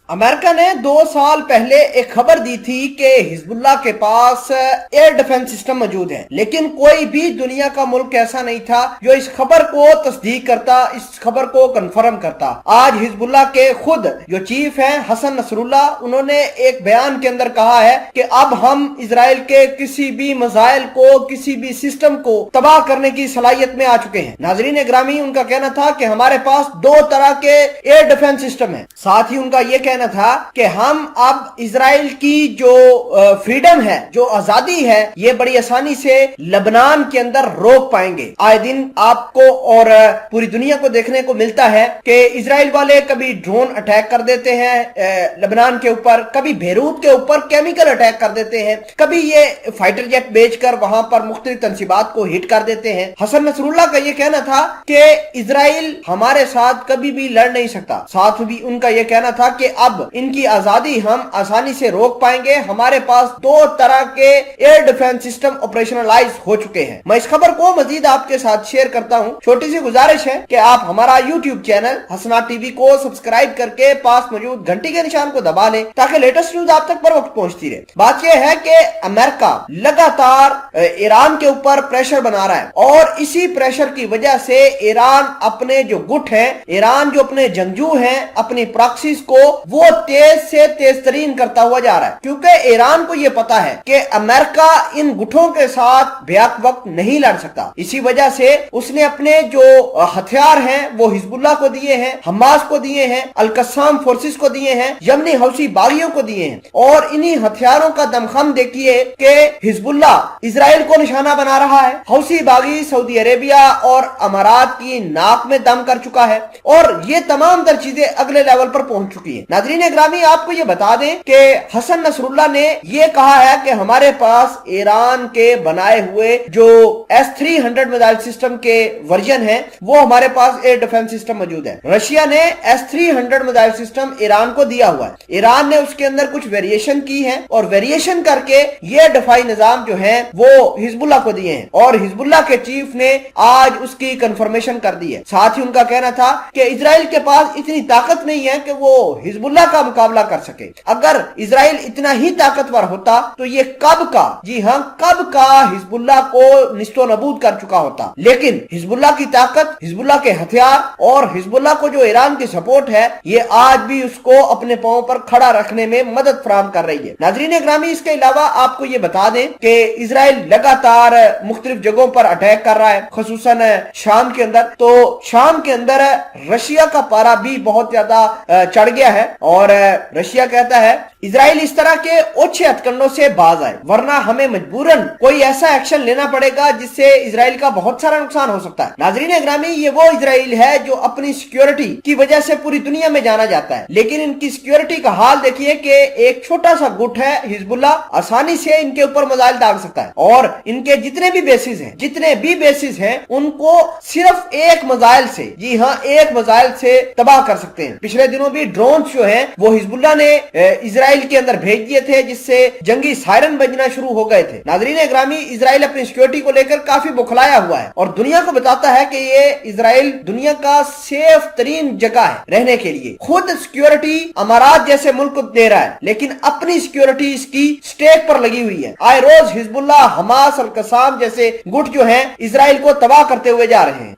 امریکہ نے 2 سال پہلے ایک خبر دی تھی کہ حزب اللہ کے پاس ایئر ڈیفنس سسٹم موجود ہے، لیکن کوئی بھی دنیا کا ملک ایسا نہیں تھا جو اس خبر کو تصدیق کرتا، اس خبر کو کنفرم کرتا۔ آج حزب اللہ کے خود جو چیف ہیں حسن نصر اللہ، انہوں نے ایک بیان کے اندر کہا ہے کہ اب ہم اسرائیل کے کسی بھی میزائل کو، کسی بھی سسٹم کو تباہ کرنے کی صلاحیت میں آ چکے ہیں۔ ناظرین گرامی، ان کا کہنا تھا کہ ہمارے پاس 2 طرح کے ایئر ڈیفنس سسٹم ہیں۔ ساتھ ہی ان کا یہ کہنا تھا کہ ہم اب اسرائیل کی جو فریڈم ہے، جو آزادی ہے، یہ بڑی آسانی سے لبنان کے اندر روک پائیں گے۔ آئے دن آپ کو اور پوری دنیا کو دیکھنے کو ملتا ہے کہ اسرائیل والے کبھی ڈرون اٹیک کر دیتے ہیں لبنان کے اوپر، کبھی بیروت کے اوپر کیمیکل اٹیک کر دیتے ہیں، کبھی یہ فائٹر جیٹ بیچ کر وہاں پر مختلف تنصیبات کو ہٹ کر دیتے ہیں۔ حسن نصر اللہ کا یہ کہنا تھا کہ اسرائیل ہمارے ساتھ کبھی بھی لڑ نہیں سکتا۔ ساتھ بھی ان کا یہ کہنا تھا کہ اب ان کی آزادی ہم آسانی سے روک پائیں گے۔ ہمارے پاس 2 طرح کے ایئر ڈیفنس سسٹم آپریشنلائز ہو چکے ہیں۔ میں اس خبر کو مزید آپ کے ساتھ شیئر کرتا ہوں۔ چھوٹی سی گزارش ہے کہ آپ ہمارا یوٹیوب چینل حسنات ٹی وی کو سبسکرائب کر کے پاس موجود گھنٹی کے نشان کو دبا لیں تاکہ لیٹسٹ نیوز آپ تک پر وقت پہنچتی رہے۔ بات یہ ہے کہ امریکہ لگاتار ایران کے اوپر پریشر بنا رہا ہے، اور اسی پریشر کی وجہ سے ایران اپنے جو گٹ ہیں، ایران جو اپنے جنگجو ہیں، اپنی پراکسیز کو وہ تیز سے تیز ترین کرتا ہوا جا رہا ہے، کیونکہ ایران کو یہ پتا ہے کہ امریکہ ان گٹھوں کے ساتھ بیک وقت نہیں لڑ سکتا۔ اسی وجہ سے اس نے اپنے جو ہتھیار ہیں وہ حزب اللہ کو دیے ہیں، حماس کو دیے ہیں، القسام فورسز کو دیے ہیں، یمنی حوثی باغیوں کو دیے ہیں، اور انہی ہتھیاروں کا دمخم دیکھیے کہ حزب اللہ اسرائیل کو نشانہ بنا رہا ہے، حوثی باغی سعودی عربیہ اور امارات کی ناک میں دم کر چکا ہے، اور یہ تمام در چیزیں اگلے لیول پر پہنچ چکی ہیں۔ ناظرین گرامی، آپ کو یہ بتا دیں کہ حسن نصر اللہ نے یہ کہا ہے کہ ہمارے پاس ایران کے بنائے ہوئے جو S-300 میزائل سسٹم کے ورژن ہیں وہ ہمارے پاس ایئر ڈیفنس سسٹم موجود ہے۔ رشیا نے S-300 میزائل سسٹم ایران کو دیا ہوا ہے، ایران نے اس کے اندر کچھ ویریشن کی ہے، اور ویریشن کر کے یہ دفاعی نظام جو ہیں وہ حزب اللہ کو دیے ہیں، اور حزب اللہ کے چیف نے آج اس کی کنفرمیشن کر دی ہے۔ ساتھ ہی ان کا کہنا تھا کہ اسرائیل کے پاس اتنی طاقت نہیں ہے کہ وہ حزب اللہ کا مقابلہ کر سکے۔ اگر اسرائیل اتنا ہی طاقتور ہوتا تو یہ کب کا، جی ہاں کب کا حزب اللہ کو نیست و نابود کر چکا ہوتا، لیکن حزب اللہ کی طاقت، حزب اللہ کے ہتھیار اور حزب اللہ کو جو ایران کی سپورٹ ہے، یہ آج بھی اس کو اپنے پاؤں پر کھڑا رکھنے میں مدد فراہم کر رہی ہے۔ ناظرین گرامی، اس کے علاوہ آپ کو یہ بتا دیں کہ اسرائیل لگاتار مختلف جگہوں پر اٹیک کر رہا ہے، خصوصاً شام کے اندر۔ تو شام کے اندر رشیا کا پارا بھی بہت زیادہ چڑھ گیا ہے، اور رشیا کہتا ہے اسرائیل اس طرح کے اوچھے ہتھکنڈوں سے باز آئے، ورنہ ہمیں مجبوراً کوئی ایسا ایکشن لینا پڑے گا جس سے اسرائیل کا بہت سارا نقصان ہو سکتا ہے۔ ناظرین گرامی، یہ وہ اسرائیل ہے جو اپنی سیکیورٹی کی وجہ سے پوری دنیا میں جانا جاتا ہے، لیکن ان کی سیکیورٹی کا حال دیکھیے کہ ایک چھوٹا سا گٹ ہے حزب اللہ، آسانی سے ان کے اوپر میزائل داغ سکتا ہے، اور ان کے جتنے بھی بیسز ہیں ان کو صرف ایک میزائل سے، جی ہاں ایک میزائل سے تباہ کر سکتے ہیں۔ پچھلے دنوں بھی ڈرونز جو ہیں وہ حزب اللہ نے اسرائیل کے اندر بھیج دیے تھے، جس سے جنگی سائرن بجنا شروع ہو گئے تھے۔ ناظرین گرامی، اسرائیل اپنی سیکیورٹی کو لے کر کافی بکھلایا ہوا ہے، اور دنیا کو بتاتا ہے کہ یہ اسرائیل دنیا کا سیف ترین جگہ ہے رہنے کے لیے۔ خود سیکیورٹی امارات جیسے ملک کو دے رہا ہے، لیکن اپنی سیکیورٹی اس کی سٹیک پر لگی ہوئی ہے۔ آئے روز حزب اللہ، حماس، القسام جیسے گٹ جو ہیں اسرائیل کو تباہ کرتے ہوئے جا رہے ہیں۔